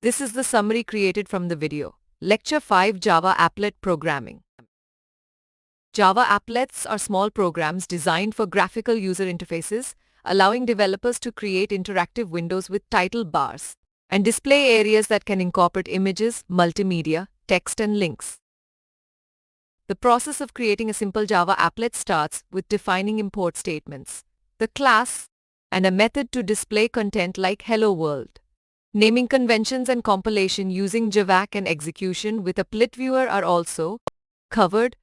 This is the summary created from the video. Lecture 5, Java Applet Programming. Java applets are small programs designed for graphical user interfaces, allowing developers to create interactive windows with title bars and display areas that can incorporate images, multimedia, text, and links. The process of creating a simple Java applet starts with defining import statements, the class, and a method to display content like Hello World. Naming conventions and compilation using JavaC and execution with Applet viewer are also covered.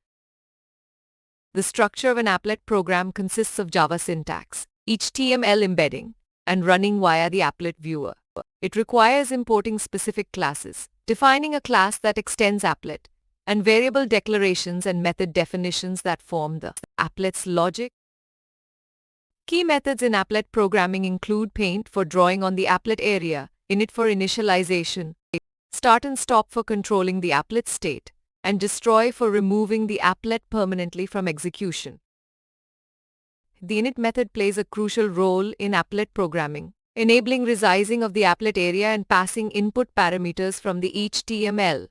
The structure of an applet program consists of Java syntax, HTML embedding, and running via the applet viewer. It requires importing specific classes, defining a class that extends applet, and variable declarations and method definitions that form the applet's logic. Key methods in applet programming include paint for drawing on the applet area, init for initialization, start and stop for controlling the applet state, and destroy for removing the applet permanently from execution. The init method plays a crucial role in applet programming, enabling resizing of the applet area and passing input parameters from the HTML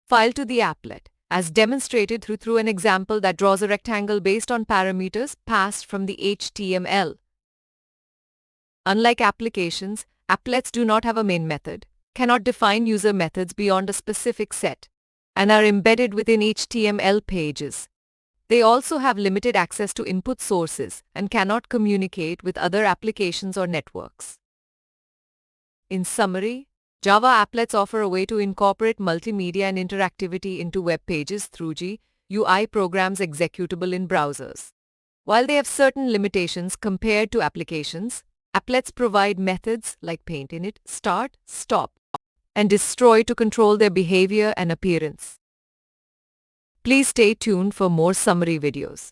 file to the applet, as demonstrated through an example that draws a rectangle based on parameters passed from the HTML. Unlike applications, applets do not have a main method, cannot define user methods beyond a specific set, and are embedded within HTML pages. They also have limited access to input sources and cannot communicate with other applications or networks. In summary, Java applets offer a way to incorporate multimedia and interactivity into web pages through GUI programs executable in browsers. While they have certain limitations compared to applications, applets provide methods like paint, init, start, stop, and destroy to control their behavior and appearance. Please stay tuned for more summary videos.